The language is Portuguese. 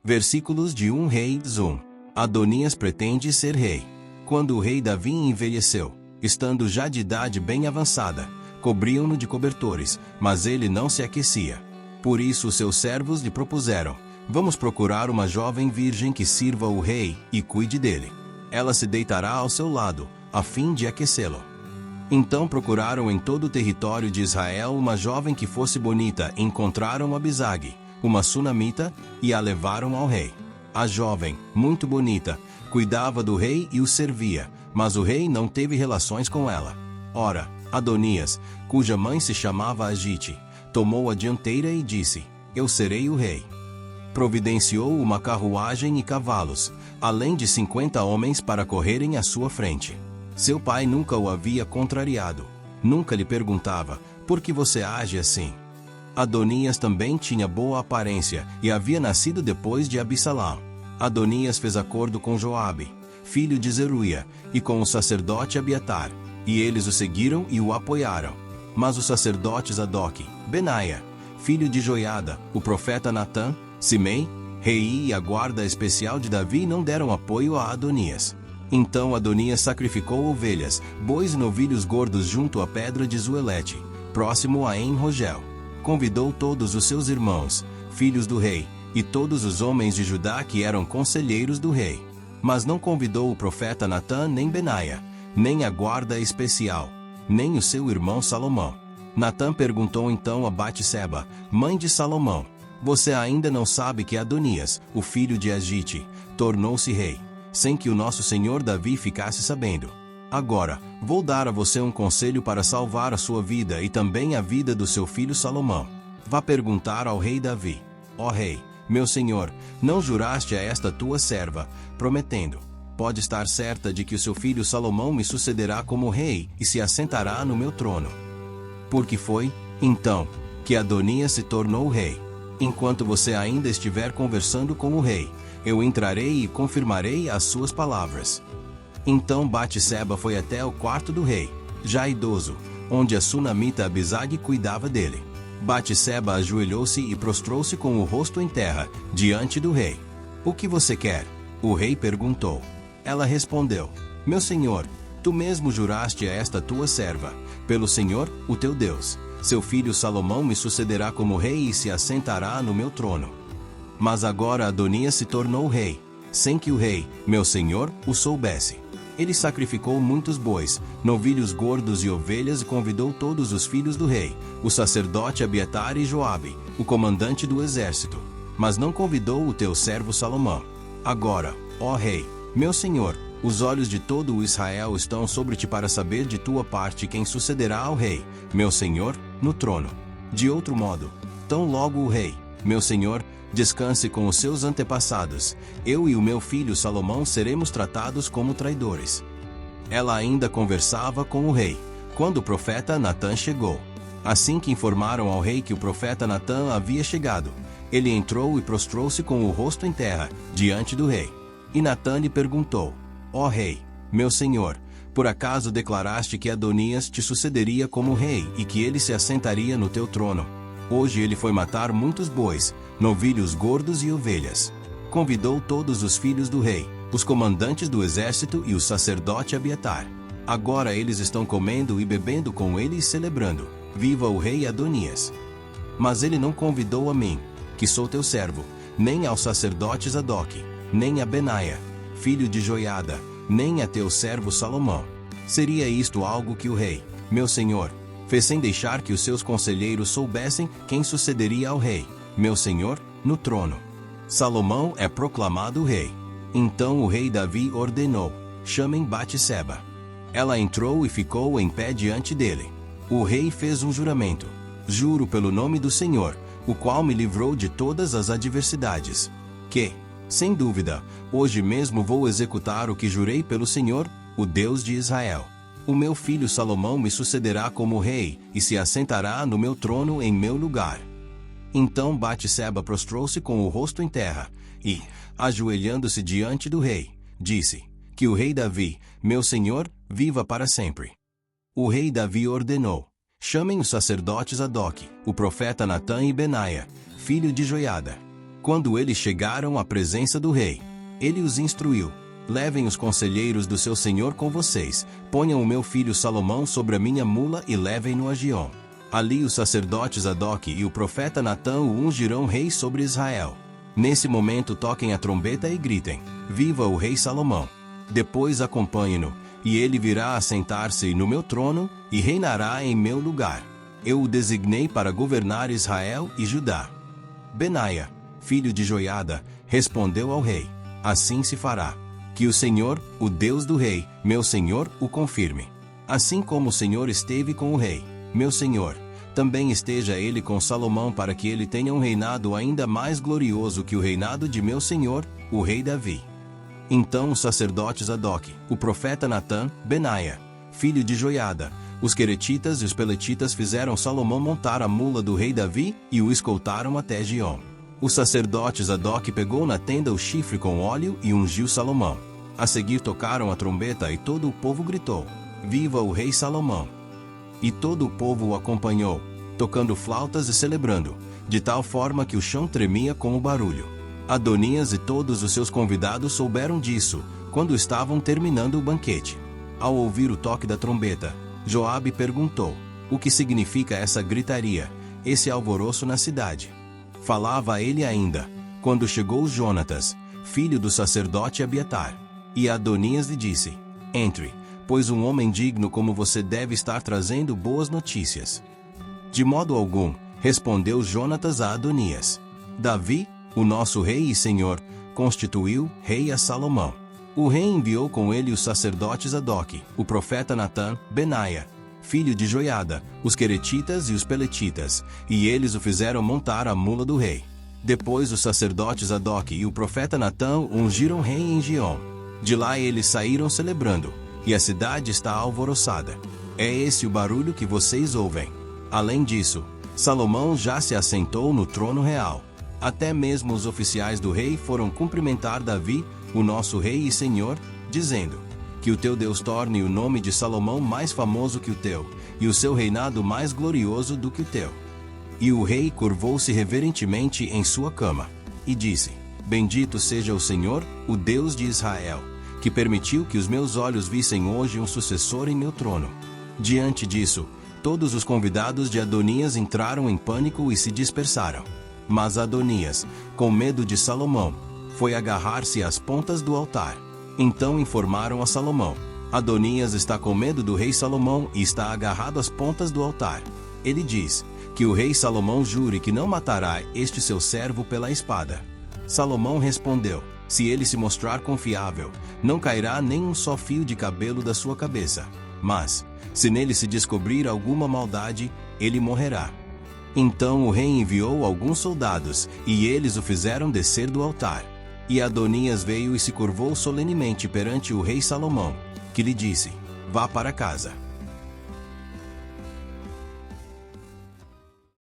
Versículos de 1 Reis 1. Adonias pretende ser rei. Quando o rei Davi envelheceu, estando já de idade bem avançada, cobriam-no de cobertores, mas ele não se aquecia. Por isso os seus servos lhe propuseram: vamos procurar uma jovem virgem que sirva o rei e cuide dele. Ela se deitará ao seu lado, a fim de aquecê-lo. Então procuraram em todo o território de Israel uma jovem que fosse bonita e encontraram Abisag, uma sunamita, e a levaram ao rei. A jovem, muito bonita, cuidava do rei e o servia, mas o rei não teve relações com ela. Ora, Adonias, cuja mãe se chamava Agite, tomou a dianteira e disse: eu serei o rei. Providenciou uma carruagem e cavalos, além de 50 homens para correrem à sua frente. Seu pai nunca o havia contrariado. Nunca lhe perguntava: por que você age assim? Adonias também tinha boa aparência e havia nascido depois de Absalão. Adonias fez acordo com Joabe, filho de Zeruia, e com o sacerdote Abiatar, e eles o seguiram e o apoiaram. Mas os sacerdotes Adoque, Benaia, filho de Joiada, o profeta Natã, Simei, rei e a guarda especial de Davi não deram apoio a Adonias. Então Adonias sacrificou ovelhas, bois e novilhos gordos junto à pedra de Zuelete, próximo a En-Rogel. Convidou todos os seus irmãos, filhos do rei, e todos os homens de Judá que eram conselheiros do rei. Mas não convidou o profeta Natã nem Benaia, nem a guarda especial, nem o seu irmão Salomão. Natã perguntou então a Batseba, mãe de Salomão: você ainda não sabe que Adonias, o filho de Agite, tornou-se rei, sem que o nosso senhor Davi ficasse sabendo? Agora, vou dar a você um conselho para salvar a sua vida e também a vida do seu filho Salomão. Vá perguntar ao rei Davi: ó rei, meu senhor, não juraste a esta tua serva, prometendo: pode estar certa de que o seu filho Salomão me sucederá como rei e se assentará no meu trono. Porque foi, então, que Adonias se tornou rei. Enquanto você ainda estiver conversando com o rei, eu entrarei e confirmarei as suas palavras. Então Batseba foi até o quarto do rei, já idoso, onde a sunamita Abisag cuidava dele. Batseba ajoelhou-se e prostrou-se com o rosto em terra, diante do rei. O que você quer? O rei perguntou. Ela respondeu: meu senhor, tu mesmo juraste a esta tua serva, pelo Senhor, o teu Deus: seu filho Salomão me sucederá como rei e se assentará no meu trono. Mas agora Adonias se tornou rei, sem que o rei, meu senhor, o soubesse. Ele sacrificou muitos bois, novilhos gordos e ovelhas e convidou todos os filhos do rei, o sacerdote Abiatar e Joabe, o comandante do exército. Mas não convidou o teu servo Salomão. Agora, ó rei, meu senhor, os olhos de todo o Israel estão sobre ti para saber de tua parte quem sucederá ao rei, meu senhor, no trono. De outro modo, tão logo o rei, meu senhor, descanse com os seus antepassados, eu e o meu filho Salomão seremos tratados como traidores. Ela ainda conversava com o rei, quando o profeta Natã chegou. Assim que informaram ao rei que o profeta Natã havia chegado, ele entrou e prostrou-se com o rosto em terra, diante do rei. E Natã lhe perguntou: ó rei, meu senhor, por acaso declaraste que Adonias te sucederia como rei e que ele se assentaria no teu trono? Hoje ele foi matar muitos bois, novilhos gordos e ovelhas. Convidou todos os filhos do rei, os comandantes do exército e o sacerdote Abiatar. Agora eles estão comendo e bebendo com ele e celebrando: viva o rei Adonias! Mas ele não convidou a mim, que sou teu servo, nem aos sacerdotes Adoque, nem a Benaia, filho de Joiada, nem a teu servo Salomão. Seria isto algo que o rei, meu senhor, fez sem deixar que os seus conselheiros soubessem quem sucederia ao rei, meu senhor, no trono? Salomão é proclamado rei. Então o rei Davi ordenou: chamem Batseba. Ela entrou e ficou em pé diante dele. O rei fez um juramento: juro pelo nome do Senhor, o qual me livrou de todas as adversidades, que, sem dúvida, hoje mesmo vou executar o que jurei pelo Senhor, o Deus de Israel. O meu filho Salomão me sucederá como rei e se assentará no meu trono em meu lugar. Então Batseba prostrou-se com o rosto em terra e, ajoelhando-se diante do rei, disse: que o rei Davi, meu senhor, viva para sempre. O rei Davi ordenou: chamem os sacerdotes Adoque, o profeta Natã e Benaia, filho de Joiada. Quando eles chegaram à presença do rei, ele os instruiu: levem os conselheiros do seu senhor com vocês, ponham o meu filho Salomão sobre a minha mula e levem-no a Giom. Ali os sacerdotes Zadok e o profeta Natã o ungirão rei sobre Israel. Nesse momento toquem a trombeta e gritem: viva o rei Salomão! Depois acompanhem-no, e ele virá assentar-se no meu trono e reinará em meu lugar. Eu o designei para governar Israel e Judá. Benaia, filho de Joiada, respondeu ao rei: assim se fará. Que o Senhor, o Deus do rei, meu senhor, o confirme. Assim como o Senhor esteve com o rei, meu senhor, também esteja ele com Salomão, para que ele tenha um reinado ainda mais glorioso que o reinado de meu senhor, o rei Davi. Então os sacerdotes Zadok, o profeta Natã, Benaia, filho de Joiada, os queretitas e os peletitas fizeram Salomão montar a mula do rei Davi e o escoltaram até Giom. O sacerdote Zadok pegou na tenda o chifre com óleo e ungiu Salomão. A seguir tocaram a trombeta e todo o povo gritou: viva o rei Salomão! E todo o povo o acompanhou, tocando flautas e celebrando, de tal forma que o chão tremia com o barulho. Adonias e todos os seus convidados souberam disso, quando estavam terminando o banquete. Ao ouvir o toque da trombeta, Joabe perguntou: o que significa essa gritaria, esse alvoroço na cidade? Falava ele ainda, quando chegou Jonatas, filho do sacerdote Abiatar. E Adonias lhe disse: entre, pois um homem digno como você deve estar trazendo boas notícias. De modo algum, respondeu Jonatas a Adonias. Davi, o nosso rei e senhor, constituiu rei a Salomão. O rei enviou com ele os sacerdotes Zadok, o profeta Natã, Benaia, filho de Joiada, os queretitas e os peletitas, e eles o fizeram montar a mula do rei. Depois os sacerdotes Zadok e o profeta Natã ungiram rei em Giom. De lá eles saíram celebrando, e a cidade está alvoroçada. É esse o barulho que vocês ouvem. Além disso, Salomão já se assentou no trono real. Até mesmo os oficiais do rei foram cumprimentar Davi, o nosso rei e senhor, dizendo: que o teu Deus torne o nome de Salomão mais famoso que o teu, e o seu reinado mais glorioso do que o teu. E o rei curvou-se reverentemente em sua cama, e disse: bendito seja o Senhor, o Deus de Israel, que permitiu que os meus olhos vissem hoje um sucessor em meu trono. Diante disso, todos os convidados de Adonias entraram em pânico e se dispersaram. Mas Adonias, com medo de Salomão, foi agarrar-se às pontas do altar. Então informaram a Salomão: Adonias está com medo do rei Salomão e está agarrado às pontas do altar. Ele diz: que o rei Salomão jure que não matará este seu servo pela espada. Salomão respondeu: se ele se mostrar confiável, não cairá nem um só fio de cabelo da sua cabeça. Mas, se nele se descobrir alguma maldade, ele morrerá. Então o rei enviou alguns soldados, e eles o fizeram descer do altar. E Adonias veio e se curvou solenemente perante o rei Salomão, que lhe disse: vá para casa.